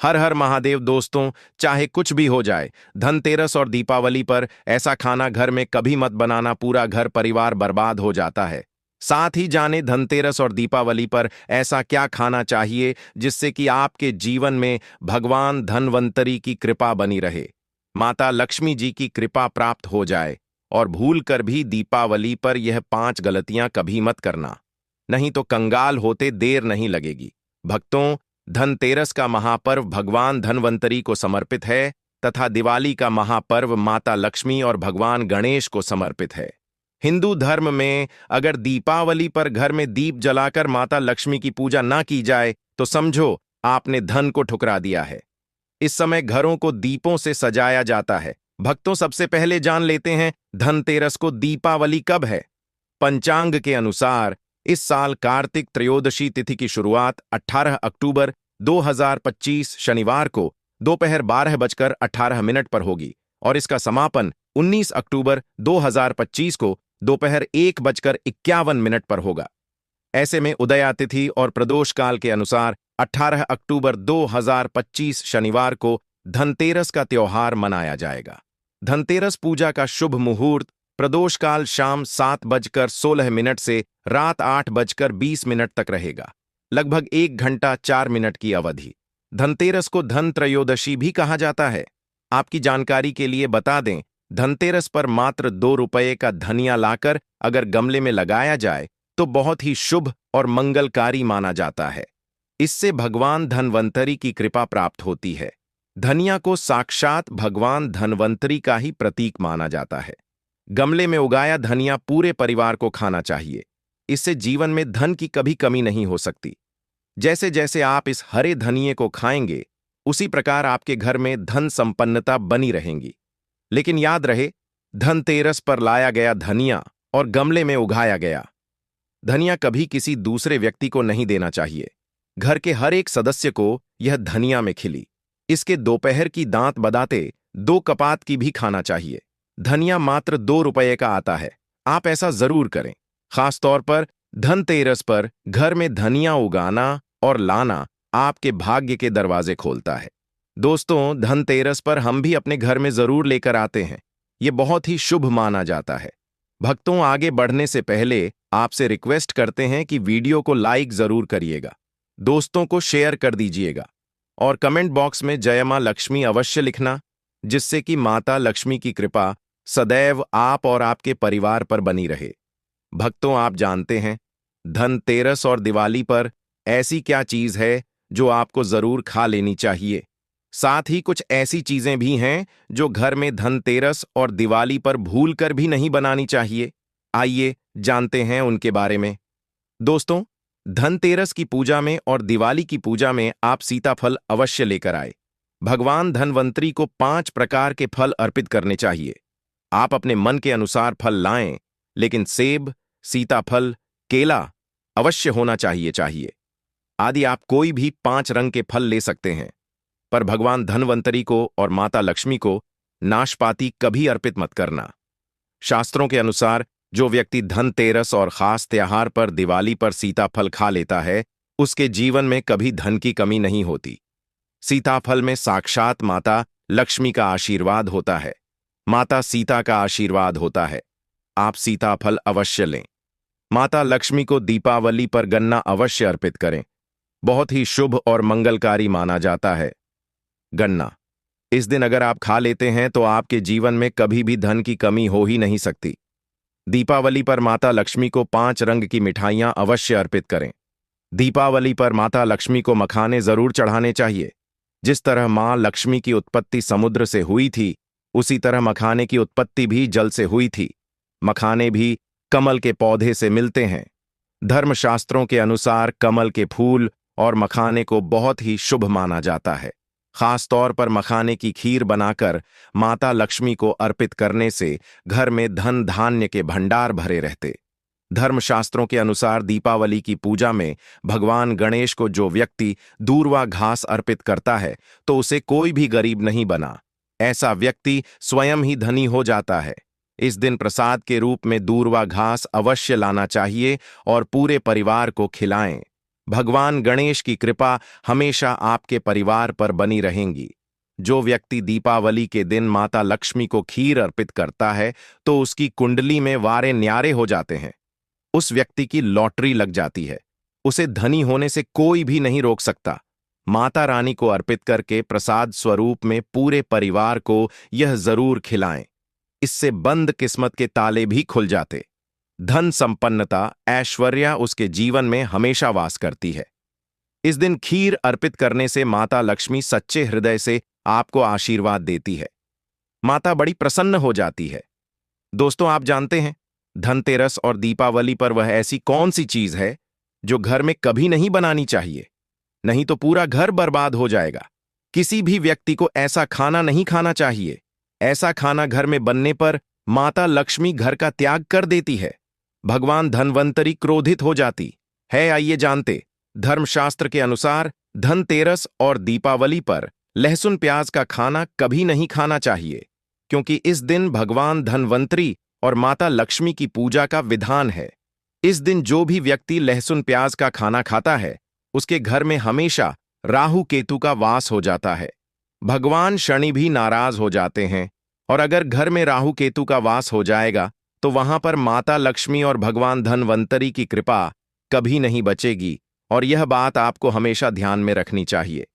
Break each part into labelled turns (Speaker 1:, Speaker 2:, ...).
Speaker 1: हर हर महादेव दोस्तों, चाहे कुछ भी हो जाए, धनतेरस और दीपावली पर ऐसा खाना घर में कभी मत बनाना, पूरा घर परिवार बर्बाद हो जाता है। साथ ही जाने धनतेरस और दीपावली पर ऐसा क्या खाना चाहिए जिससे कि आपके जीवन में भगवान धनवंतरी की कृपा बनी रहे, माता लक्ष्मी जी की कृपा प्राप्त हो जाए। और भूल कर भी दीपावली पर यह 5 गलतियां कभी मत करना, नहीं तो कंगाल होते देर नहीं लगेगी। भक्तों, धनतेरस का महापर्व भगवान धनवंतरी को समर्पित है तथा दिवाली का महापर्व माता लक्ष्मी और भगवान गणेश को समर्पित है। हिंदू धर्म में अगर दीपावली पर घर में दीप जलाकर माता लक्ष्मी की पूजा ना की जाए तो समझो आपने धन को ठुकरा दिया है। इस समय घरों को दीपों से सजाया जाता है। भक्तों, सबसे पहले जान लेते हैं धनतेरस को दीपावली कब है। पंचांग के अनुसार इस साल कार्तिक त्रयोदशी तिथि की शुरुआत 18 अक्टूबर 2025 शनिवार को दोपहर 12:18 पर होगी और इसका समापन 19 अक्टूबर 2025 को दोपहर 1:51 पर होगा। ऐसे में उदया तिथि और प्रदोष काल के अनुसार 18 अक्टूबर 2025 शनिवार को धनतेरस का त्योहार मनाया जाएगा। धनतेरस पूजा का शुभ मुहूर्त प्रदोष काल शाम 7:16 से रात 8:20 तक रहेगा, लगभग 1 घंटा 4 मिनट की अवधि। धनतेरस को धन त्रयोदशी भी कहा जाता है। आपकी जानकारी के लिए बता दें, धनतेरस पर मात्र 2 रुपये का धनिया लाकर अगर गमले में लगाया जाए तो बहुत ही शुभ और मंगलकारी माना जाता है। इससे भगवान धनवंतरी की कृपा प्राप्त होती है। धनिया को साक्षात भगवान धनवंतरी का ही प्रतीक माना जाता है। गमले में उगाया धनिया पूरे परिवार को खाना चाहिए। इससे जीवन में धन की कभी कमी नहीं हो सकती। जैसे जैसे आप इस हरे धनिये को खाएंगे, उसी प्रकार आपके घर में धन संपन्नता बनी रहेंगी। लेकिन याद रहे, धनतेरस पर लाया गया धनिया और गमले में उगाया गया धनिया कभी किसी दूसरे व्यक्ति को नहीं देना चाहिए। घर के हर एक सदस्य को यह धनिया में खिली इसके दोपहर की दांत बदाते 2 कपात की भी खाना चाहिए। धनिया मात्र 2 रुपये का आता है। आप ऐसा जरूर करें। खासतौर पर धनतेरस पर घर में धनिया उगाना और लाना आपके भाग्य के दरवाजे खोलता है। दोस्तों, धनतेरस पर हम भी अपने घर में जरूर लेकर आते हैं। ये बहुत ही शुभ माना जाता है। भक्तों, आगे बढ़ने से पहले आपसे रिक्वेस्ट करते हैं कि वीडियो को लाइक जरूर करिएगा, दोस्तों को शेयर कर दीजिएगा और कमेंट बॉक्स में जय मां लक्ष्मी अवश्य लिखना, जिससे कि माता लक्ष्मी की कृपा सदैव आप और आपके परिवार पर बनी रहे। भक्तों, आप जानते हैं धनतेरस और दिवाली पर ऐसी क्या चीज है जो आपको जरूर खा लेनी चाहिए। साथ ही कुछ ऐसी चीजें भी हैं जो घर में धनतेरस और दिवाली पर भूलकर भी नहीं बनानी चाहिए। आइए जानते हैं उनके बारे में। दोस्तों, धनतेरस की पूजा में और दिवाली की पूजा में आप सीताफल अवश्य लेकर आए। भगवान धनवंतरी को 5 प्रकार के फल अर्पित करने चाहिए। आप अपने मन के अनुसार फल लाएं, लेकिन सेब, सीताफल, केला अवश्य होना चाहिए। आदि आप कोई भी 5 रंग के फल ले सकते हैं, पर भगवान धनवंतरी को और माता लक्ष्मी को नाशपाती कभी अर्पित मत करना। शास्त्रों के अनुसार जो व्यक्ति धनतेरस और खास त्योहार पर दिवाली पर सीताफल खा लेता है, उसके जीवन में कभी धन की कमी नहीं होती। सीताफल में साक्षात माता लक्ष्मी का आशीर्वाद होता है, माता सीता का आशीर्वाद होता है। आप सीताफल अवश्य लें। माता लक्ष्मी को दीपावली पर गन्ना अवश्य अर्पित करें। बहुत ही शुभ और मंगलकारी माना जाता है गन्ना। इस दिन अगर आप खा लेते हैं तो आपके जीवन में कभी भी धन की कमी हो ही नहीं सकती। दीपावली पर माता लक्ष्मी को 5 रंग की मिठाइयां अवश्य अर्पित करें। दीपावली पर माता लक्ष्मी को मखाने जरूर चढ़ाने चाहिए। जिस तरह मां लक्ष्मी की उत्पत्ति समुद्र से हुई थी, उसी तरह मखाने की उत्पत्ति भी जल से हुई थी। मखाने भी कमल के पौधे से मिलते हैं। धर्मशास्त्रों के अनुसार कमल के फूल और मखाने को बहुत ही शुभ माना जाता है। खास तौर पर मखाने की खीर बनाकर माता लक्ष्मी को अर्पित करने से घर में धन धान्य के भंडार भरे रहते। धर्मशास्त्रों के अनुसार दीपावली की पूजा में भगवान गणेश को जो व्यक्ति दूर्वा घास अर्पित करता है तो उसे कोई भी गरीब नहीं बना। ऐसा व्यक्ति स्वयं ही धनी हो जाता है। इस दिन प्रसाद के रूप में दूर्वा घास अवश्य लाना चाहिए और पूरे परिवार को खिलाएं। भगवान गणेश की कृपा हमेशा आपके परिवार पर बनी रहेंगी। जो व्यक्ति दीपावली के दिन माता लक्ष्मी को खीर अर्पित करता है तो उसकी कुंडली में वारे न्यारे हो जाते हैं। उस व्यक्ति की लॉटरी लग जाती है। उसे धनी होने से कोई भी नहीं रोक सकता। माता रानी को अर्पित करके प्रसाद स्वरूप में पूरे परिवार को यह जरूर खिलाएं। इससे बंद किस्मत के ताले भी खुल जाते। धन संपन्नता ऐश्वर्य उसके जीवन में हमेशा वास करती है। इस दिन खीर अर्पित करने से माता लक्ष्मी सच्चे हृदय से आपको आशीर्वाद देती है। माता बड़ी प्रसन्न हो जाती है। दोस्तों, आप जानते हैं धनतेरस और दीपावली पर वह ऐसी कौन सी चीज है जो घर में कभी नहीं बनानी चाहिए? नहीं तो पूरा घर बर्बाद हो जाएगा। किसी भी व्यक्ति को ऐसा खाना नहीं खाना चाहिए। ऐसा खाना घर में बनने पर माता लक्ष्मी घर का त्याग कर देती है। भगवान धनवंतरी क्रोधित हो जाती है। आइए जानते, धर्मशास्त्र के अनुसार धनतेरस और दीपावली पर लहसुन प्याज का खाना कभी नहीं खाना चाहिए, क्योंकि इस दिन भगवान धनवंतरी और माता लक्ष्मी की पूजा का विधान है। इस दिन जो भी व्यक्ति लहसुन प्याज का खाना खाता है उसके घर में हमेशा राहु केतु का वास हो जाता है। भगवान शनि भी नाराज हो जाते हैं, और अगर घर में राहु केतु का वास हो जाएगा तो वहां पर माता लक्ष्मी और भगवान धनवंतरी की कृपा कभी नहीं बचेगी, और यह बात आपको हमेशा ध्यान में रखनी चाहिए।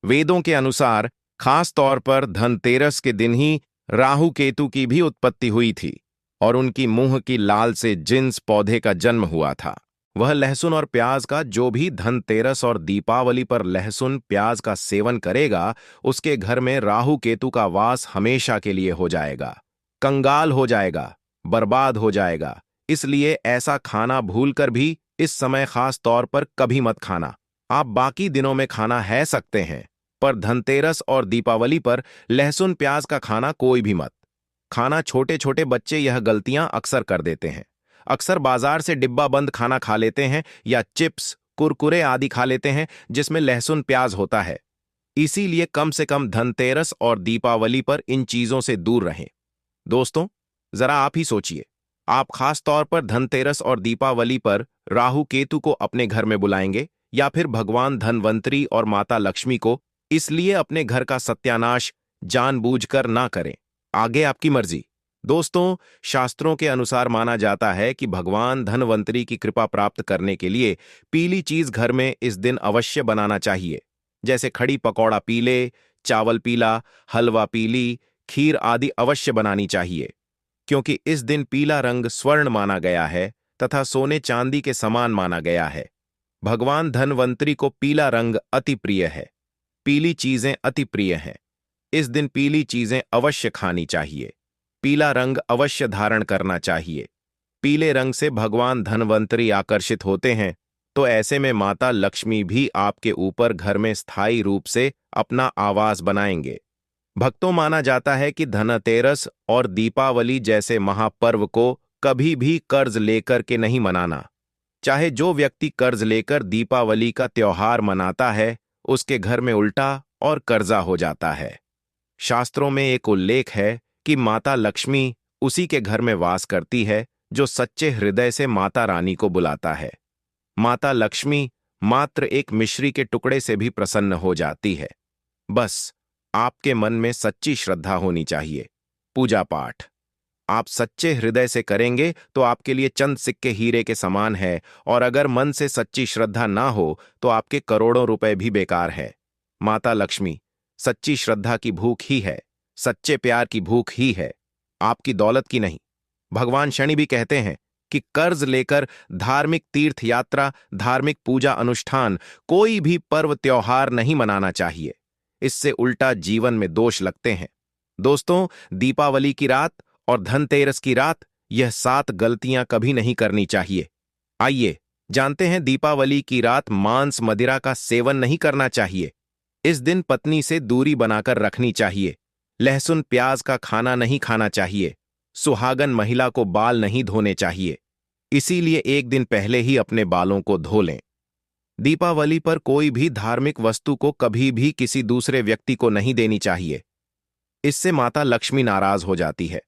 Speaker 1: वेदों के अनुसार खास तौर पर धनतेरस के दिन ही राहु केतु की भी उत्पत्ति हुई थी और उनकी मुंह की लाल से जिन्स पौधे का जन्म हुआ था। वह लहसुन और प्याज का जो भी धनतेरस और दीपावली पर लहसुन प्याज का सेवन करेगा उसके घर में राहु केतु का वास हमेशा के लिए हो जाएगा, कंगाल हो जाएगा, बर्बाद हो जाएगा। इसलिए ऐसा खाना भूलकर भी इस समय खास तौर पर कभी मत खाना। आप बाकी दिनों में खाना है सकते हैं, पर धनतेरस और दीपावली पर लहसुन प्याज का खाना कोई भी मत खाना। छोटे छोटे बच्चे यह गलतियां अक्सर कर देते हैं। अक्सर बाजार से डिब्बा बंद खाना खा लेते हैं या चिप्स कुरकुरे आदि खा लेते हैं जिसमें लहसुन प्याज होता है। इसीलिए कम से कम धनतेरस और दीपावली पर इन चीजों से दूर रहें। दोस्तों, जरा आप ही सोचिए, आप खास तौर पर धनतेरस और दीपावली पर राहु केतु को अपने घर में बुलाएंगे या फिर भगवान धनवंतरी और माता लक्ष्मी को? इसलिए अपने घर का सत्यानाश जानबूझकर ना करें। आगे आपकी मर्जी। दोस्तों, शास्त्रों के अनुसार माना जाता है कि भगवान धनवंतरी की कृपा प्राप्त करने के लिए पीली चीज घर में इस दिन अवश्य बनाना चाहिए, जैसे खड़ी पकौड़ा पीले, चावल पीला, हलवा पीली, खीर आदि अवश्य बनानी चाहिए, क्योंकि इस दिन पीला रंग स्वर्ण माना गया है तथा सोने चांदी के समान माना गया है। भगवान धनवंतरी को पीला रंग अति प्रिय है। पीली चीजें अति प्रिय हैं। इस दिन पीली चीजें अवश्य खानी चाहिए। पीला रंग अवश्य धारण करना चाहिए। पीले रंग से भगवान धनवंतरी आकर्षित होते हैं, तो ऐसे में माता लक्ष्मी भी आपके ऊपर घर में स्थायी रूप से अपना आवास बनाएंगे। भक्तों, माना जाता है कि धनतेरस और दीपावली जैसे महापर्व को कभी भी कर्ज लेकर के नहीं मनाना। चाहे जो व्यक्ति कर्ज लेकर दीपावली का त्योहार मनाता है उसके घर में उल्टा और कर्जा हो जाता है। शास्त्रों में एक उल्लेख है कि माता लक्ष्मी उसी के घर में वास करती है जो सच्चे हृदय से माता रानी को बुलाता है। माता लक्ष्मी मात्र एक मिश्री के टुकड़े से भी प्रसन्न हो जाती है। बस आपके मन में सच्ची श्रद्धा होनी चाहिए। पूजा पाठ आप सच्चे हृदय से करेंगे तो आपके लिए चंद सिक्के हीरे के समान है, और अगर मन से सच्ची श्रद्धा ना हो तो आपके करोड़ों रुपए भी बेकार है। माता लक्ष्मी सच्ची श्रद्धा की भूख ही है, सच्चे प्यार की भूख ही है, आपकी दौलत की नहीं। भगवान शनि भी कहते हैं कि कर्ज लेकर धार्मिक तीर्थ यात्रा, धार्मिक पूजा अनुष्ठान, कोई भी पर्व त्योहार नहीं मनाना चाहिए। इससे उल्टा जीवन में दोष लगते हैं। दोस्तों, दीपावली की रात और धनतेरस की रात, यह 7 गलतियां कभी नहीं करनी चाहिए। आइए जानते हैं, दीपावली की रात मांस मदिरा का सेवन नहीं करना चाहिए। इस दिन पत्नी से दूरी बनाकर रखनी चाहिए। लहसुन प्याज का खाना नहीं खाना चाहिए। सुहागन महिला को बाल नहीं धोने चाहिए, इसीलिए एक दिन पहले ही अपने बालों को धो लें। दीपावली पर कोई भी धार्मिक वस्तु को कभी भी किसी दूसरे व्यक्ति को नहीं देनी चाहिए। इससे माता लक्ष्मी नाराज हो जाती है।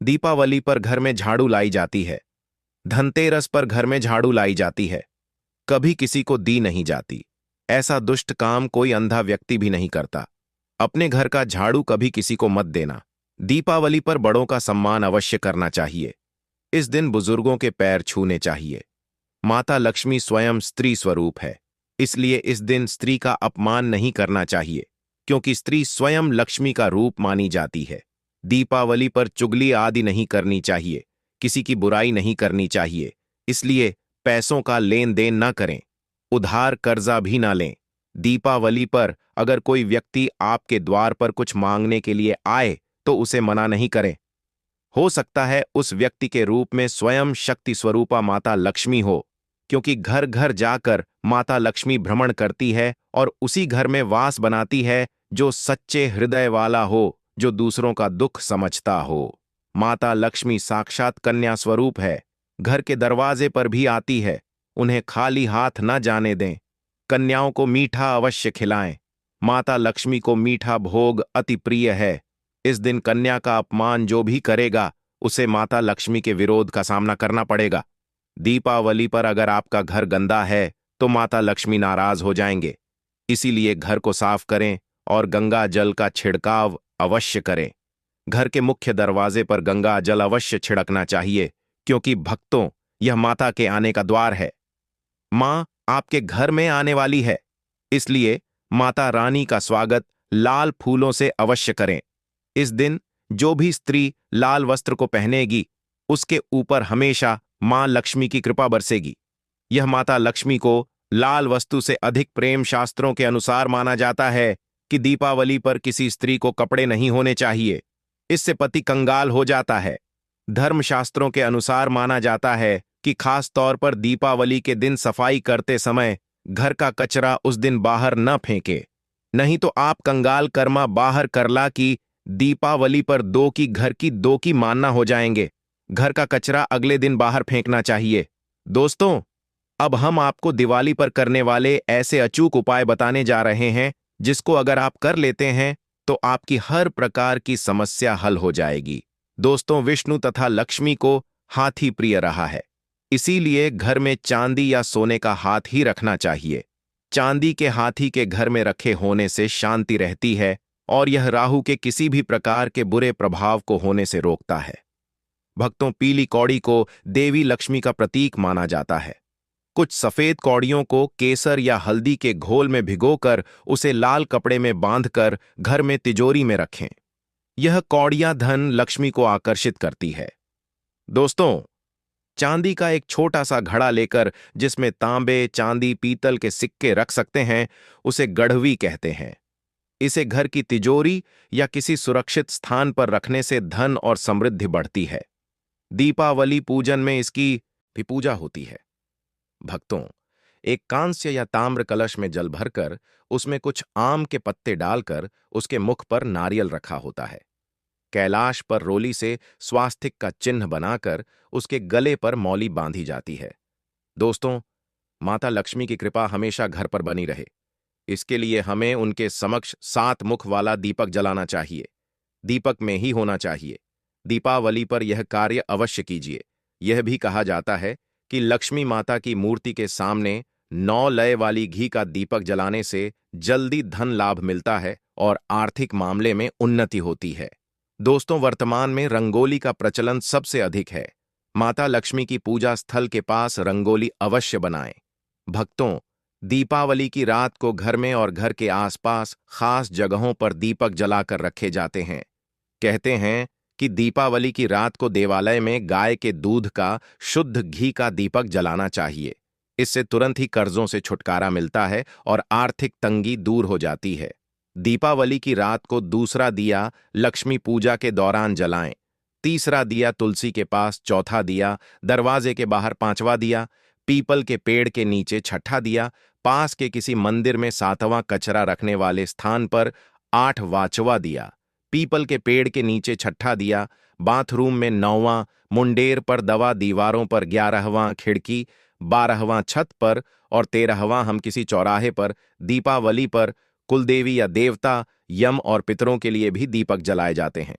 Speaker 1: दीपावली पर घर में झाड़ू लाई जाती है। धनतेरस पर घर में झाड़ू लाई जाती है। कभी किसी को दी नहीं जाती। ऐसा दुष्ट काम कोई अंधा व्यक्ति भी नहीं करता। अपने घर का झाड़ू कभी किसी को मत देना। दीपावली पर बड़ों का सम्मान अवश्य करना चाहिए। इस दिन बुजुर्गों के पैर छूने चाहिए। माता लक्ष्मी स्वयं स्त्री स्वरूप है, इसलिए इस दिन स्त्री का अपमान नहीं करना चाहिए, क्योंकि स्त्री स्वयं लक्ष्मी का रूप मानी जाती है। दीपावली पर चुगली आदि नहीं करनी चाहिए, किसी की बुराई नहीं करनी चाहिए, इसलिए पैसों का लेन देन न करें, उधार कर्जा भी ना लें। दीपावली पर अगर कोई व्यक्ति आपके द्वार पर कुछ मांगने के लिए आए तो उसे मना नहीं करें। हो सकता है उस व्यक्ति के रूप में स्वयं शक्ति स्वरूपा माता लक्ष्मी हो, क्योंकि घर घर जाकर माता लक्ष्मी भ्रमण करती है और उसी घर में वास बनाती है जो सच्चे हृदय वाला हो, जो दूसरों का दुख समझता हो। माता लक्ष्मी साक्षात कन्या स्वरूप है, घर के दरवाजे पर भी आती है। उन्हें खाली हाथ न जाने दें। कन्याओं को मीठा अवश्य खिलाएं। माता लक्ष्मी को मीठा भोग अति प्रिय है। इस दिन कन्या का अपमान जो भी करेगा उसे माता लक्ष्मी के विरोध का सामना करना पड़ेगा। दीपावली पर अगर आपका घर गंदा है तो माता लक्ष्मी नाराज हो जाएंगे, इसीलिए घर को साफ करें और गंगा जल का छिड़काव अवश्य करें। घर के मुख्य दरवाजे पर गंगा जल अवश्य छिड़कना चाहिए, क्योंकि भक्तों, यह माता के आने का द्वार है। मां आपके घर में आने वाली है, इसलिए माता रानी का स्वागत लाल फूलों से अवश्य करें। इस दिन जो भी स्त्री लाल वस्त्र को पहनेगी उसके ऊपर हमेशा मां लक्ष्मी की कृपा बरसेगी। यह माता लक्ष्मी को लाल वस्तु से अधिक प्रेम शास्त्रों के अनुसार माना जाता है कि दीपावली पर किसी स्त्री को कपड़े नहीं होने चाहिए, इससे पति कंगाल हो जाता है। धर्मशास्त्रों के अनुसार माना जाता है कि खास तौर पर दीपावली के दिन सफाई करते समय घर का कचरा उस दिन बाहर न फेंके, नहीं तो आप कंगाल कर्मा बाहर करला की दीपावली पर दो की घर की दो की मानना हो जाएंगे। घर का कचरा अगले दिन बाहर फेंकना चाहिए। दोस्तों, अब हम आपको दिवाली पर करने वाले ऐसे अचूक उपाय बताने जा रहे हैं जिसको अगर आप कर लेते हैं तो आपकी हर प्रकार की समस्या हल हो जाएगी। दोस्तों, विष्णु तथा लक्ष्मी को हाथी प्रिय रहा है, इसीलिए घर में चांदी या सोने का हाथ ही रखना चाहिए। चांदी के हाथी के घर में रखे होने से शांति रहती है और यह राहु के किसी भी प्रकार के बुरे प्रभाव को होने से रोकता है। भक्तों, पीली कौड़ी को देवी लक्ष्मी का प्रतीक माना जाता है। कुछ सफेद कौड़ियों को केसर या हल्दी के घोल में भिगोकर उसे लाल कपड़े में बांधकर घर में तिजोरी में रखें। यह कौड़ियां धन लक्ष्मी को आकर्षित करती है। दोस्तों, चांदी का एक छोटा सा घड़ा लेकर जिसमें तांबे, चांदी, पीतल के सिक्के रख सकते हैं, उसे गढ़वी कहते हैं। इसे घर की तिजोरी या किसी सुरक्षित स्थान पर रखने से धन और समृद्धि बढ़ती है। दीपावली पूजन में इसकी भी पूजा होती है। भक्तों, एक कांस्य या ताम्र कलश में जल भरकर उसमें कुछ आम के पत्ते डालकर उसके मुख पर नारियल रखा होता है। कैलाश पर रोली से स्वास्तिक का चिन्ह बनाकर उसके गले पर मौली बांधी जाती है। दोस्तों, माता लक्ष्मी की कृपा हमेशा घर पर बनी रहे, इसके लिए हमें उनके समक्ष 7 मुख वाला दीपक जलाना चाहिए। दीपक में ही होना चाहिए। दीपावली पर यह कार्य अवश्य कीजिए। यह भी कहा जाता है कि लक्ष्मी माता की मूर्ति के सामने 9 लय वाली घी का दीपक जलाने से जल्दी धन लाभ मिलता है और आर्थिक मामले में उन्नति होती है। दोस्तों, वर्तमान में रंगोली का प्रचलन सबसे अधिक है। माता लक्ष्मी की पूजा स्थल के पास रंगोली अवश्य बनाएं। भक्तों, दीपावली की रात को घर में और घर के आसपास खास जगहों पर दीपक जलाकर रखे जाते हैं। कहते हैं कि दीपावली की रात को देवालय में गाय के दूध का शुद्ध घी का दीपक जलाना चाहिए। इससे तुरंत ही कर्जों से छुटकारा मिलता है और आर्थिक तंगी दूर हो जाती है। दीपावली की रात को दूसरा दिया लक्ष्मी पूजा के दौरान जलाएं। तीसरा दिया तुलसी के पास, चौथा दिया दरवाजे के बाहर, पांचवा दिया पीपल के पेड़ के नीचे, छठा दिया पास के किसी मंदिर में, सातवां कचरा रखने वाले स्थान पर, 8वां दिया पीपल के पेड़ के नीचे, छठा दिया बाथरूम में, 9वां मुंडेर पर दवा दीवारों पर, 11वां खिड़की, 12वां छत पर और 13वां हम किसी चौराहे पर। दीपावली पर कुलदेवी या देवता, यम और पितरों के लिए भी दीपक जलाए जाते हैं।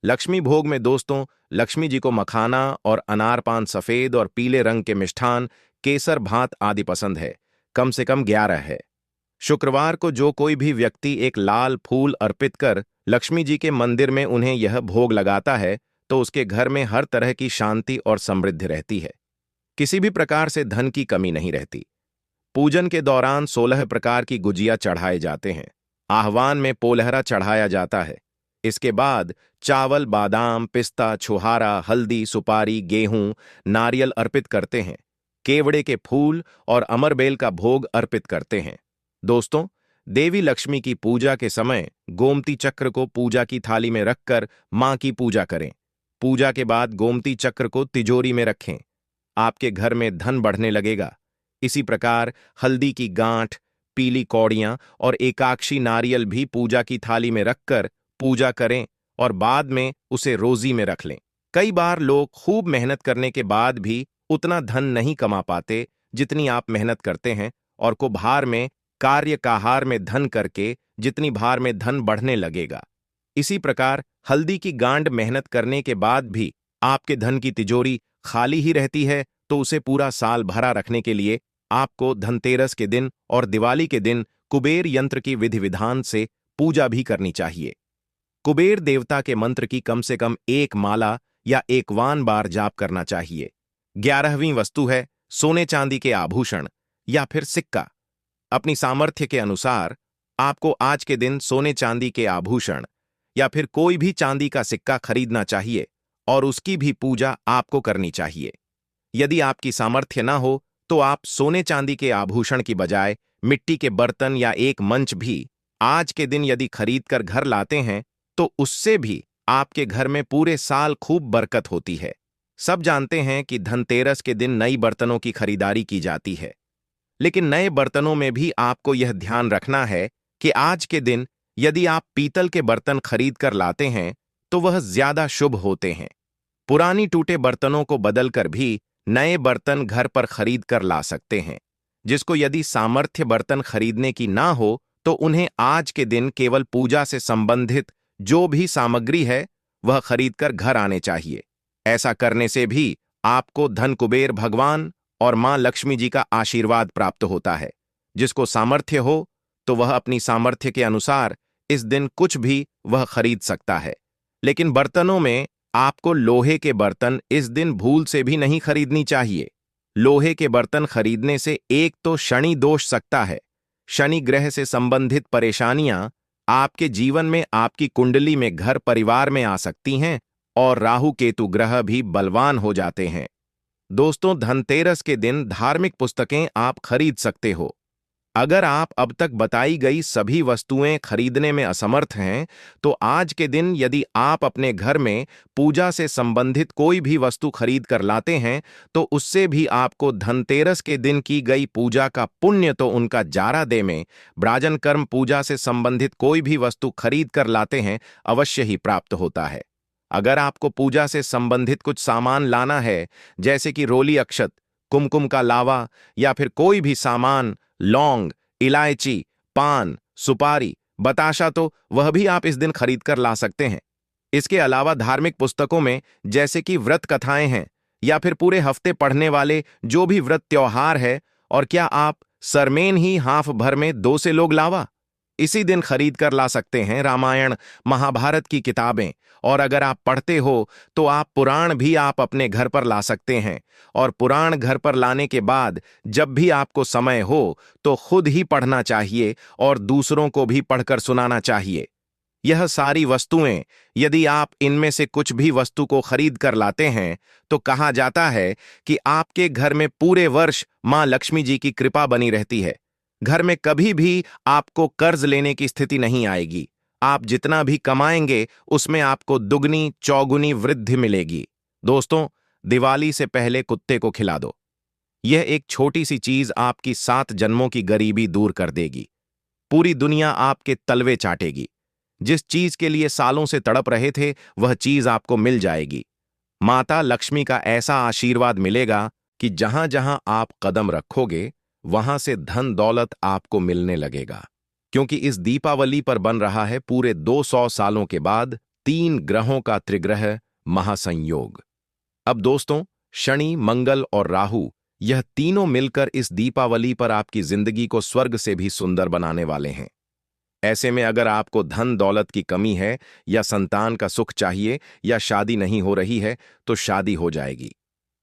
Speaker 1: लक्ष्मी भोग में दोस्तों, लक्ष्मी जी को मखाना और अनार पान, सफेद और पीले रंग के मिष्ठान, केसर भात आदि पसंद है। कम से कम 11 है। शुक्रवार को जो कोई भी व्यक्ति एक लाल फूल अर्पित कर लक्ष्मी जी के मंदिर में उन्हें यह भोग लगाता है तो उसके घर में हर तरह की शांति और समृद्धि रहती है। किसी भी प्रकार से धन की कमी नहीं रहती। पूजन के दौरान 16 प्रकार की गुजिया चढ़ाए जाते हैं। आह्वान में पोलहरा चढ़ाया जाता है। इसके बाद चावल, बादाम, पिस्ता, छुहारा, हल्दी, सुपारी, गेहूं, नारियल अर्पित करते हैं। केवड़े के फूल और अमरबेल का भोग अर्पित करते हैं। दोस्तों, देवी लक्ष्मी की पूजा के समय गोमती चक्र को पूजा की थाली में रखकर मां की पूजा करें। पूजा के बाद गोमती चक्र को तिजोरी में रखें। आपके घर में धन बढ़ने लगेगा। इसी प्रकार हल्दी की गांठ, पीली कौड़ियां और एकाक्षी नारियल भी पूजा की थाली में रखकर पूजा करें और बाद में उसे रोजी में रख लें। कई बार लोग खूब मेहनत करने के बाद भी उतना धन नहीं कमा पाते जितनी आप मेहनत करते हैं और को भार में कार्य काहार में धन करके जितनी भार में धन बढ़ने लगेगा। इसी प्रकार हल्दी की गांड मेहनत करने के बाद भी आपके धन की तिजोरी खाली ही रहती है तो उसे पूरा साल भरा रखने के लिए आपको धनतेरस के दिन और दिवाली के दिन कुबेर यंत्र की विधि विधान से पूजा भी करनी चाहिए। कुबेर देवता के मंत्र की कम से कम 1 माला या 51 बार जाप करना चाहिए। 11वीं वस्तु है सोने चांदी के आभूषण या फिर सिक्का। अपनी सामर्थ्य के अनुसार आपको आज के दिन सोने चांदी के आभूषण या फिर कोई भी चांदी का सिक्का खरीदना चाहिए और उसकी भी पूजा आपको करनी चाहिए। यदि आपकी सामर्थ्य ना हो तो आप सोने चांदी के आभूषण की बजाय मिट्टी के बर्तन या एक मंच भी आज के दिन यदि खरीद कर घर लाते हैं तो उससे भी आपके घर में पूरे साल खूब बरकत होती है। सब जानते हैं कि धनतेरस के दिन नई बर्तनों की खरीदारी की जाती है, लेकिन नए बर्तनों में भी आपको यह ध्यान रखना है कि आज के दिन यदि आप पीतल के बर्तन खरीद कर लाते हैं तो वह ज्यादा शुभ होते हैं। पुरानी टूटे बर्तनों को बदलकर भी नए बर्तन घर पर खरीद कर ला सकते हैं। जिसको यदि सामर्थ्य बर्तन खरीदने की ना हो तो उन्हें आज के दिन केवल पूजा से संबंधित जो भी सामग्री है वह खरीदकर घर आने चाहिए। ऐसा करने से भी आपको धन कुबेर भगवान और मां लक्ष्मी जी का आशीर्वाद प्राप्त होता है। जिसको सामर्थ्य हो तो वह अपनी सामर्थ्य के अनुसार इस दिन कुछ भी वह खरीद सकता है, लेकिन बर्तनों में आपको लोहे के बर्तन इस दिन भूल से भी नहीं खरीदनी चाहिए। लोहे के बर्तन खरीदने से एक तो शनि दोष सकता है। शनि ग्रह से संबंधित परेशानियां आपके जीवन में आपकी कुंडली में घर परिवार में आ सकती हैं और राहु केतु ग्रह भी बलवान हो जाते हैं। दोस्तों, धनतेरस के दिन धार्मिक पुस्तकें आप खरीद सकते हो। अगर आप अब तक बताई गई सभी वस्तुएं खरीदने में असमर्थ हैं तो आज के दिन यदि आप अपने घर में पूजा से संबंधित कोई भी वस्तु खरीद कर लाते हैं तो उससे भी आपको धनतेरस के दिन की गई पूजा का पुण्य तो उनका जारा दे में ब्राजन कर्म पूजा से संबंधित कोई भी वस्तु खरीद कर लाते हैं अवश्य ही प्राप्त होता है। अगर आपको पूजा से संबंधित कुछ सामान लाना है जैसे कि रोली अक्षत, कुमकुम का लावा या फिर कोई भी सामान, लौंग, इलायची, पान, सुपारी, बताशा, तो वह भी आप इस दिन खरीद कर ला सकते हैं। इसके अलावा धार्मिक पुस्तकों में जैसे कि व्रत कथाएं हैं या फिर पूरे हफ्ते पढ़ने वाले जो भी व्रत त्योहार है, और क्या आप सरमेन ही हाफ भर में 2 से लोग लावा इसी दिन खरीद कर ला सकते हैं रामायण महाभारत की किताबें। और अगर आप पढ़ते हो तो आप पुराण भी आप अपने घर पर ला सकते हैं, और पुराण घर पर लाने के बाद जब भी आपको समय हो तो खुद ही पढ़ना चाहिए और दूसरों को भी पढ़कर सुनाना चाहिए। यह सारी वस्तुएं यदि आप इनमें से कुछ भी वस्तु को खरीद कर लाते हैं तो कहा जाता है कि आपके घर में पूरे वर्ष मां लक्ष्मी जी की कृपा बनी रहती है। घर में कभी भी आपको कर्ज लेने की स्थिति नहीं आएगी। आप जितना भी कमाएंगे उसमें आपको दुगनी चौगुनी वृद्धि मिलेगी। दोस्तों, दिवाली से पहले कुत्ते को खिला दो। यह एक छोटी सी चीज आपकी 7 जन्मों की गरीबी दूर कर देगी। पूरी दुनिया आपके तलवे चाटेगी। जिस चीज के लिए सालों से तड़प रहे थे वह चीज आपको मिल जाएगी। माता लक्ष्मी का ऐसा आशीर्वाद मिलेगा कि जहां जहां आप कदम रखोगे वहां से धन दौलत आपको मिलने लगेगा। क्योंकि इस दीपावली पर बन रहा है पूरे 200 सालों के बाद 3 ग्रहों का त्रिग्रह महासंयोग। अब दोस्तों, शनि, मंगल और राहु यह तीनों मिलकर इस दीपावली पर आपकी जिंदगी को स्वर्ग से भी सुंदर बनाने वाले हैं। ऐसे में अगर आपको धन दौलत की कमी है, या संतान का सुख चाहिए, या शादी नहीं हो रही है, तो शादी हो जाएगी।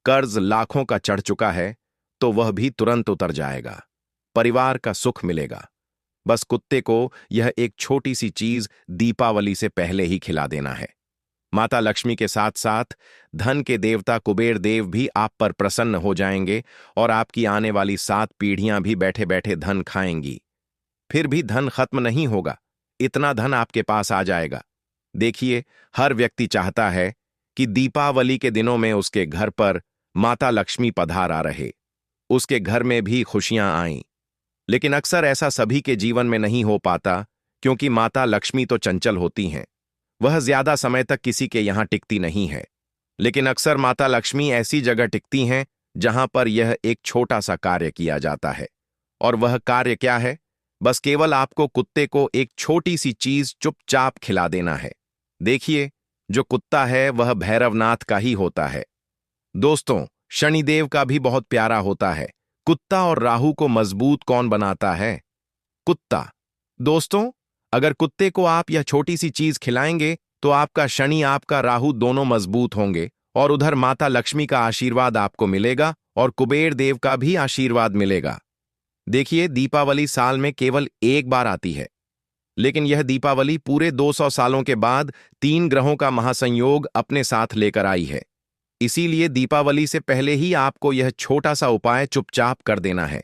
Speaker 1: कर्ज लाखों का चढ़ चुका है, तो वह भी तुरंत उतर जाएगा। परिवार का सुख मिलेगा। बस कुत्ते को यह एक छोटी सी चीज दीपावली से पहले ही खिला देना है। माता लक्ष्मी के साथ साथ धन के देवता कुबेर देव भी आप पर प्रसन्न हो जाएंगे, और आपकी आने वाली 7 पीढ़ियां भी बैठे बैठे धन खाएंगी। फिर भी धन खत्म नहीं होगा, इतना धन आपके पास आ जाएगा। देखिए, हर व्यक्ति चाहता है कि दीपावली के दिनों में उसके घर पर माता लक्ष्मी पधारा रहे, उसके घर में भी खुशियां आईं। लेकिन अक्सर ऐसा सभी के जीवन में नहीं हो पाता, क्योंकि माता लक्ष्मी तो चंचल होती हैं। वह ज्यादा समय तक किसी के यहां टिकती नहीं है। लेकिन अक्सर माता लक्ष्मी ऐसी जगह टिकती हैं जहां पर यह एक छोटा सा कार्य किया जाता है। और वह कार्य क्या है? बस केवल आपको कुत्ते को एक छोटी सी चीज चुपचाप खिला देना है। देखिए, जो कुत्ता है वह भैरवनाथ का ही होता है। दोस्तों, शनिदेव का भी बहुत प्यारा होता है। कुत्ता और राहु को मजबूत कौन बनाता है? कुत्ता। दोस्तों, अगर कुत्ते को आप यह छोटी सी चीज खिलाएंगे तो आपका शनि, आपका राहु दोनों मजबूत होंगे, और उधर माता लक्ष्मी का आशीर्वाद आपको मिलेगा, और कुबेर देव का भी आशीर्वाद मिलेगा। देखिए, दीपावली साल में केवल एक बार आती है, लेकिन यह दीपावली पूरे 200 सालों के बाद 3 ग्रहों का महासंयोग अपने साथ लेकर आई है। इसीलिए दीपावली से पहले ही आपको यह छोटा सा उपाय चुपचाप कर देना है।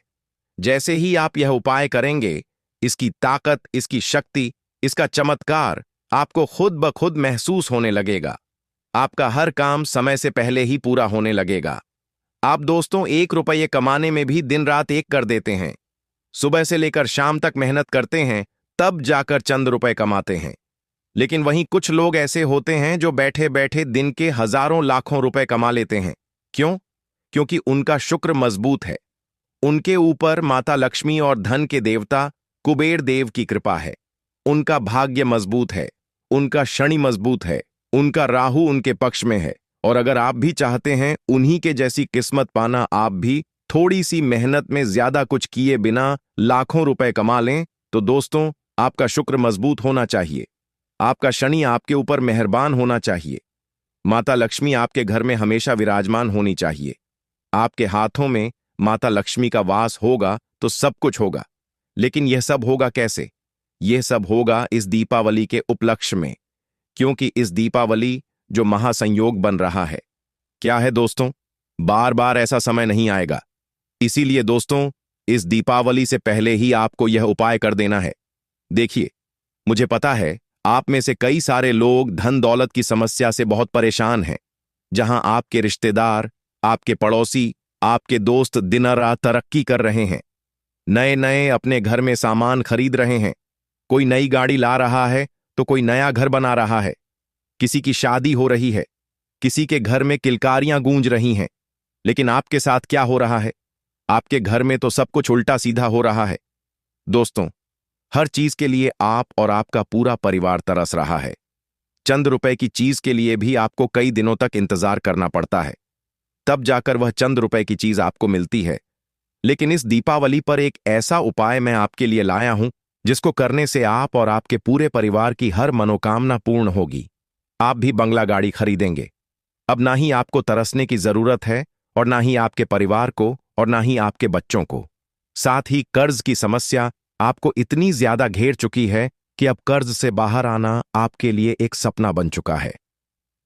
Speaker 1: जैसे ही आप यह उपाय करेंगे, इसकी ताकत, इसकी शक्ति, इसका चमत्कार आपको खुद ब खुद महसूस होने लगेगा। आपका हर काम समय से पहले ही पूरा होने लगेगा। आप दोस्तों 1 रुपये कमाने में भी दिन रात एक कर देते हैं। सुबह से लेकर शाम तक मेहनत करते हैं, तब जाकर चंद रुपए कमाते हैं। लेकिन वहीं कुछ लोग ऐसे होते हैं जो बैठे बैठे दिन के हजारों लाखों रुपए कमा लेते हैं। क्यों? क्योंकि उनका शुक्र मजबूत है। उनके ऊपर माता लक्ष्मी और धन के देवता कुबेर देव की कृपा है। उनका भाग्य मजबूत है, उनका शनि मजबूत है, उनका राहु उनके पक्ष में है। और अगर आप भी चाहते हैं उन्हीं के जैसी किस्मत पाना, आप भी थोड़ी सी मेहनत में ज्यादा कुछ किए बिना लाखों रुपए कमा लें, तो दोस्तों, आपका शुक्र मजबूत होना चाहिए। आपका शनि आपके ऊपर मेहरबान होना चाहिए। माता लक्ष्मी आपके घर में हमेशा विराजमान होनी चाहिए। आपके हाथों में माता लक्ष्मी का वास होगा तो सब कुछ होगा। लेकिन यह सब होगा कैसे? यह सब होगा इस दीपावली के उपलक्ष्य में, क्योंकि इस दीपावली जो महासंयोग बन रहा है। क्या है दोस्तों? बार बार ऐसा समय नहीं आएगा। इसीलिए दोस्तों, इस दीपावली से पहले ही आपको यह उपाय कर देना है। देखिए, मुझे पता है आप में से कई सारे लोग धन दौलत की समस्या से बहुत परेशान हैं। जहां आपके रिश्तेदार, आपके पड़ोसी, आपके दोस्त दिन रात तरक्की कर रहे हैं, नए नए अपने घर में सामान खरीद रहे हैं। कोई नई गाड़ी ला रहा है तो कोई नया घर बना रहा है। किसी की शादी हो रही है, किसी के घर में किलकारियां गूंज रही हैं। लेकिन आपके साथ क्या हो रहा है? आपके घर में तो सब कुछ उल्टा सीधा हो रहा है। दोस्तों, हर चीज के लिए आप और आपका पूरा परिवार तरस रहा है। चंद रुपए की चीज के लिए भी आपको कई दिनों तक इंतजार करना पड़ता है, तब जाकर वह चंद रुपए की चीज आपको मिलती है। लेकिन इस दीपावली पर एक ऐसा उपाय मैं आपके लिए लाया हूं, जिसको करने से आप और आपके पूरे परिवार की हर मनोकामना पूर्ण होगी। आप भी बंगला गाड़ी खरीदेंगे। अब ना ही आपको तरसने की जरूरत है, और ना ही आपके परिवार को, और ना ही आपके बच्चों को। साथ ही कर्ज की समस्या आपको इतनी ज्यादा घेर चुकी है कि अब कर्ज से बाहर आना आपके लिए एक सपना बन चुका है।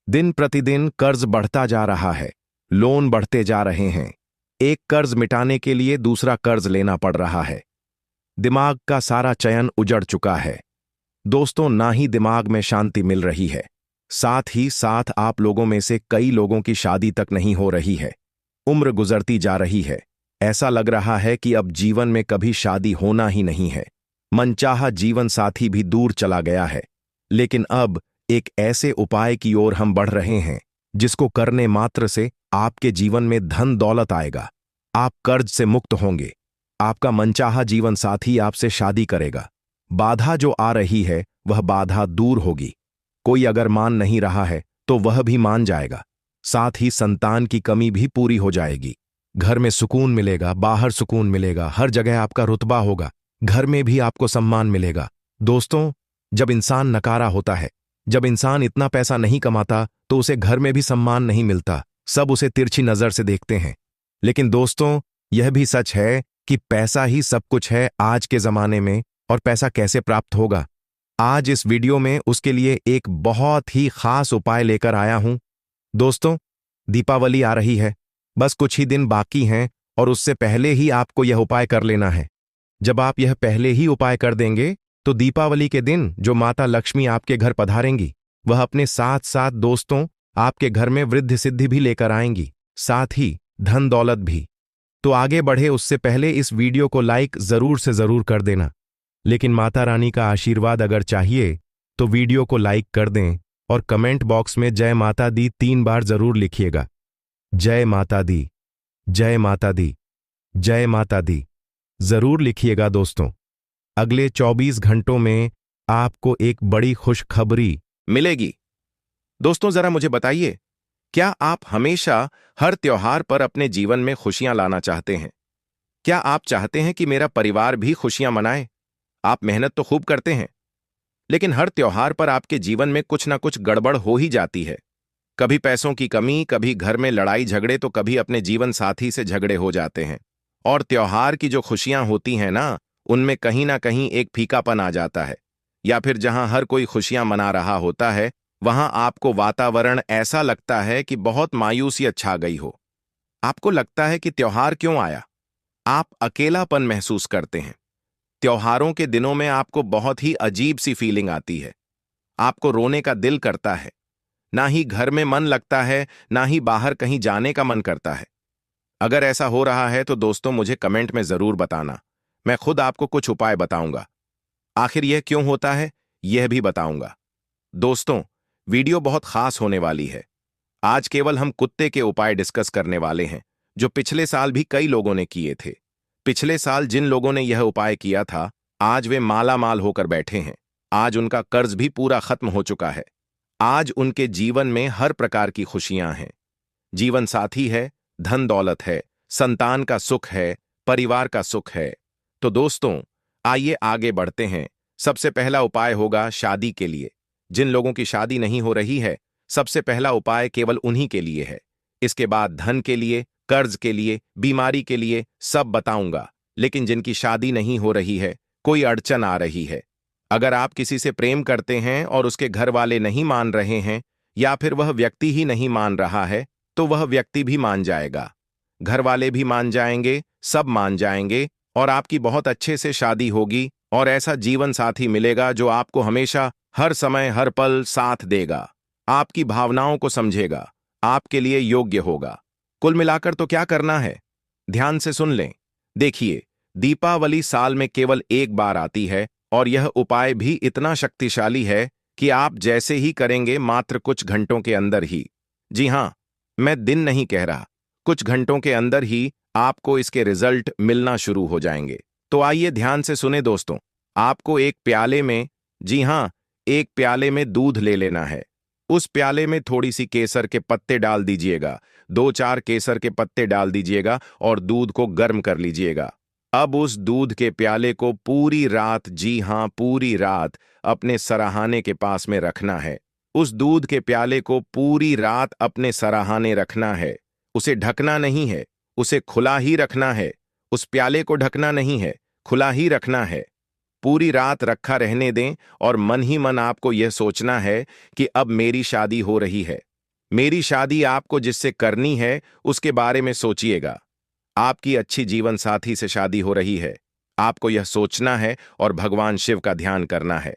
Speaker 1: दिन प्रतिदिन कर्ज बढ़ता जा रहा है, लोन बढ़ते जा रहे हैं। एक कर्ज मिटाने के लिए दूसरा कर्ज लेना पड़ रहा है। दिमाग का सारा चयन उजड़ चुका है। दोस्तों, ना ही दिमाग में शांति मिल रही है, साथ ही साथ आप लोगों में से कई लोगों की शादी तक नहीं हो रही है। उम्र गुजरती जा रही है, ऐसा लग रहा है कि अब जीवन में कभी शादी होना ही नहीं है। मनचाहा जीवन साथी भी दूर चला गया है। लेकिन अब एक ऐसे उपाय की ओर हम बढ़ रहे हैं, जिसको करने मात्र से आपके जीवन में धन दौलत आएगा। आप कर्ज से मुक्त होंगे। आपका मनचाहा जीवन साथी आपसे शादी करेगा। बाधा जो आ रही है वह बाधा दूर होगी। कोई अगर मान नहीं रहा है तो वह भी मान जाएगा। साथ ही संतान की कमी भी पूरी हो जाएगी। घर में सुकून मिलेगा, बाहर सुकून मिलेगा, हर जगह आपका रुतबा होगा, घर में भी आपको सम्मान मिलेगा। दोस्तों, जब इंसान नकारा होता है, जब इंसान इतना पैसा नहीं कमाता, तो उसे घर में भी सम्मान नहीं मिलता, सब उसे तिरछी नजर से देखते हैं। लेकिन दोस्तों, यह भी सच है कि पैसा ही सब कुछ है आज के जमाने में। और पैसा कैसे प्राप्त होगा, आज इस वीडियो में उसके लिए एक बहुत ही खास उपाय लेकर आया हूं। दोस्तों, दीपावली आ रही है, बस कुछ ही दिन बाकी हैं और उससे पहले ही आपको यह उपाय कर लेना है। जब आप यह पहले ही उपाय कर देंगे तो दीपावली के दिन जो माता लक्ष्मी आपके घर पधारेंगी, वह अपने साथ साथ दोस्तों आपके घर में वृद्धि सिद्धि भी लेकर आएंगी, साथ ही धन दौलत भी। तो आगे बढ़े उससे पहले इस वीडियो को लाइक जरूर से जरूर कर देना। लेकिन माता रानी का आशीर्वाद अगर चाहिए तो वीडियो को लाइक कर दें और कमेंट बॉक्स में जय माता दी 3 बार जरूर लिखिएगा। जय माता दी, जय माता दी, जय माता दी जरूर लिखिएगा। दोस्तों, अगले 24 घंटों में आपको एक बड़ी खुशखबरी मिलेगी। दोस्तों, जरा मुझे बताइए, क्या आप हमेशा हर त्योहार पर अपने जीवन में खुशियां लाना चाहते हैं? क्या आप चाहते हैं कि मेरा परिवार भी खुशियां मनाए? आप मेहनत तो खूब करते हैं, लेकिन हर त्योहार पर आपके जीवन में कुछ ना कुछ गड़बड़ हो ही जाती है। कभी पैसों की कमी, कभी घर में लड़ाई झगड़े, तो कभी अपने जीवन साथी से झगड़े हो जाते हैं। और त्योहार की जो खुशियां होती हैं ना, उनमें कहीं ना कहीं एक फीकापन आ जाता है। या फिर जहां हर कोई खुशियां मना रहा होता है, वहां आपको वातावरण ऐसा लगता है कि बहुत मायूसियत छा गई हो। आपको लगता है कि त्योहार क्यों आया? आप अकेलापन महसूस करते हैं। त्योहारों के दिनों में आपको बहुत ही अजीब सी फीलिंग आती है। आपको रोने का दिल करता है, ना ही घर में मन लगता है, ना ही बाहर कहीं जाने का मन करता है। अगर ऐसा हो रहा है तो दोस्तों मुझे कमेंट में जरूर बताना, मैं खुद आपको कुछ उपाय बताऊंगा। आखिर यह क्यों होता है, यह भी बताऊंगा। दोस्तों, वीडियो बहुत खास होने वाली है। आज केवल हम कुत्ते के उपाय डिस्कस करने वाले हैं, जो पिछले साल भी कई लोगों ने किए थे। पिछले साल जिन लोगों ने यह उपाय किया था, आज वे माला माल होकर बैठे हैं। आज उनका कर्ज भी पूरा खत्म हो चुका है। आज उनके जीवन में हर प्रकार की खुशियां हैं। जीवन साथी है, धन दौलत है, संतान का सुख है, परिवार का सुख है। तो दोस्तों, आइए आगे बढ़ते हैं। सबसे पहला उपाय होगा शादी के लिए। जिन लोगों की शादी नहीं हो रही है, सबसे पहला उपाय केवल उन्हीं के लिए है। इसके बाद धन के लिए, कर्ज के लिए, बीमारी के लिए सब बताऊंगा। लेकिन जिनकी शादी नहीं हो रही है, कोई अड़चन आ रही है, अगर आप किसी से प्रेम करते हैं और उसके घर वाले नहीं मान रहे हैं, या फिर वह व्यक्ति ही नहीं मान रहा है, तो वह व्यक्ति भी मान जाएगा, घर वाले भी मान जाएंगे, सब मान जाएंगे और आपकी बहुत अच्छे से शादी होगी और ऐसा जीवन साथी मिलेगा जो आपको हमेशा, हर समय, हर पल साथ देगा, आपकी भावनाओं को समझेगा, आपके लिए योग्य होगा। कुल मिलाकर तो क्या करना है, ध्यान से सुन लें। देखिए, दीपावली साल में केवल एक बार आती है और यह उपाय भी इतना शक्तिशाली है कि आप जैसे ही करेंगे मात्र कुछ घंटों के अंदर ही, जी हां, मैं दिन नहीं कह रहा, कुछ घंटों के अंदर ही आपको इसके रिजल्ट मिलना शुरू हो जाएंगे। तो आइए ध्यान से सुने दोस्तों। आपको एक प्याले में, जी हां, एक प्याले में दूध ले लेना है। उस प्याले में थोड़ी सी केसर के पत्ते डाल दीजिएगा, 2-4 केसर के पत्ते डाल दीजिएगा और दूध को गर्म कर लीजिएगा। अब उस दूध के प्याले को पूरी रात, जी हां, पूरी रात अपने सराहाने के पास में रखना है। उस दूध के प्याले को पूरी रात अपने सराहाने रखना है। उसे ढकना नहीं है, उसे खुला ही रखना है। उस प्याले को ढकना नहीं है, खुला ही रखना है। पूरी रात रखा रहने दें और मन ही मन आपको यह सोचना है कि अब मेरी शादी हो रही है। मेरी शादी आपको जिससे करनी है उसके बारे में सोचिएगा। आपकी अच्छी जीवन साथी से शादी हो रही है। आपको यह सोचना है और भगवान शिव का ध्यान करना है।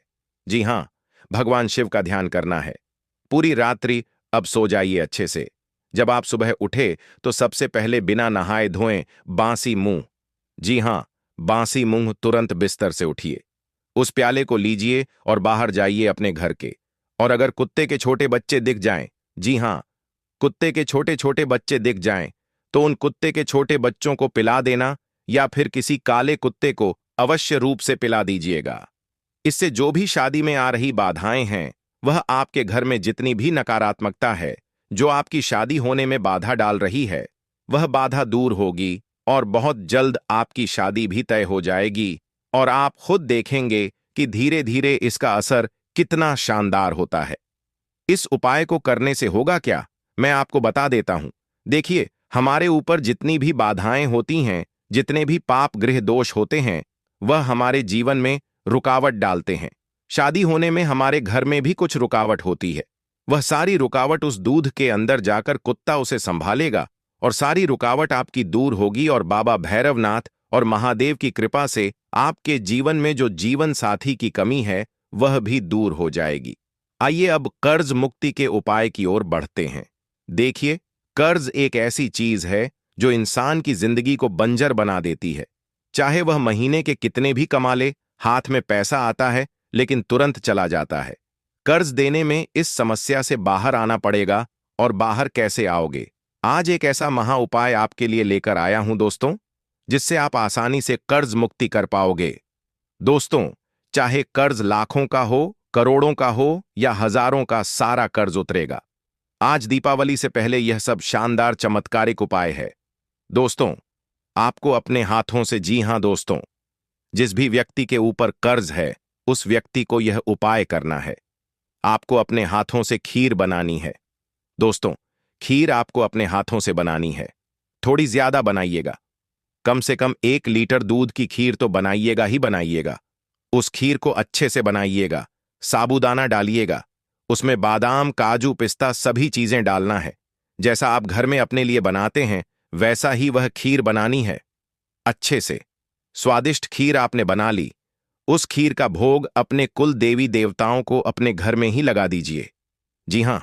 Speaker 1: जी हां, भगवान शिव का ध्यान करना है। पूरी रात्रि अब सो जाइए अच्छे से। जब आप सुबह उठे तो सबसे पहले बिना नहाए धोए बांसी मुंह, जी हां, बांसी मुंह तुरंत बिस्तर से उठिए। उस प्याले को लीजिए और बाहर जाइए अपने घर के। और अगर कुत्ते के छोटे बच्चे दिख जाएं, जी हां, कुत्ते के छोटे छोटे बच्चे दिख जाएं, तो उन कुत्ते के छोटे बच्चों को पिला देना या फिर किसी काले कुत्ते को अवश्य रूप से पिला दीजिएगा। इससे जो भी शादी में आ रही बाधाएं हैं, वह आपके घर में जितनी भी नकारात्मकता है जो आपकी शादी होने में बाधा डाल रही है, वह बाधा दूर होगी और बहुत जल्द आपकी शादी भी तय हो जाएगी और आप खुद देखेंगे कि धीरे धीरे इसका असर कितना शानदार होता है। इस उपाय को करने से होगा क्या, मैं आपको बता देता हूं। देखिए, हमारे ऊपर जितनी भी बाधाएं होती हैं, जितने भी पाप गृह दोष होते हैं, वह हमारे जीवन में रुकावट डालते हैं। शादी होने में हमारे घर में भी कुछ रुकावट होती है। वह सारी रुकावट उस दूध के अंदर जाकर कुत्ता उसे संभालेगा और सारी रुकावट आपकी दूर होगी और बाबा भैरवनाथ और महादेव की कृपा से आपके जीवन में जो जीवन साथी की कमी है वह भी दूर हो जाएगी। आइए अब कर्ज मुक्ति के उपाय की ओर बढ़ते हैं। देखिए, कर्ज एक ऐसी चीज है जो इंसान की जिंदगी को बंजर बना देती है। चाहे वह महीने के कितने भी कमा ले, हाथ में पैसा आता है लेकिन तुरंत चला जाता है। कर्ज देने में इस समस्या से बाहर आना पड़ेगा। और बाहर कैसे आओगे? आज एक ऐसा महा उपाय आपके लिए लेकर आया हूं दोस्तों, जिससे आप आसानी से कर्ज मुक्ति कर पाओगे। दोस्तों, चाहे कर्ज लाखों का हो, करोड़ों का हो या हजारों का, सारा कर्ज उतरेगा। आज दीपावली से पहले यह सब शानदार चमत्कारिक उपाय है। दोस्तों, आपको अपने हाथों से, जी हां दोस्तों, जिस भी व्यक्ति के ऊपर कर्ज है उस व्यक्ति को यह उपाय करना है। आपको अपने हाथों से खीर बनानी है। दोस्तों, खीर आपको अपने हाथों से बनानी है। थोड़ी ज्यादा बनाइएगा, कम से कम 1 लीटर दूध की खीर तो बनाइएगा ही बनाइएगा। उस खीर को अच्छे से बनाइएगा, साबूदाना डालिएगा, उसमें बादाम, काजू, पिस्ता सभी चीजें डालना है। जैसा आप घर में अपने लिए बनाते हैं वैसा ही वह खीर बनानी है। अच्छे से स्वादिष्ट खीर आपने बना ली। उस खीर का भोग अपने कुल देवी देवताओं को अपने घर में ही लगा दीजिए। जी हां,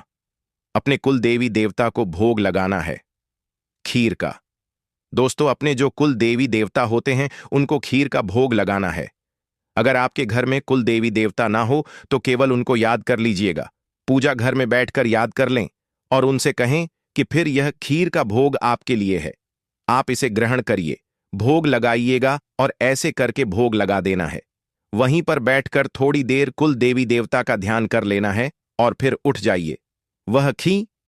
Speaker 1: अपने कुल देवी देवता को भोग लगाना है खीर का। दोस्तों, अपने जो कुल देवी देवता होते हैं उनको खीर का भोग लगाना है। अगर आपके घर में कुल देवी देवता ना हो तो केवल उनको याद कर लीजिएगा। पूजा घर में बैठकर याद कर लें और उनसे कहें कि फिर यह खीर का भोग आपके लिए है, आप इसे ग्रहण करिए। भोग लगाइएगा और ऐसे करके भोग लगा देना है। वहीं पर बैठकर थोड़ी देर कुल देवी देवता का ध्यान कर लेना है और फिर उठ जाइए। वह खीर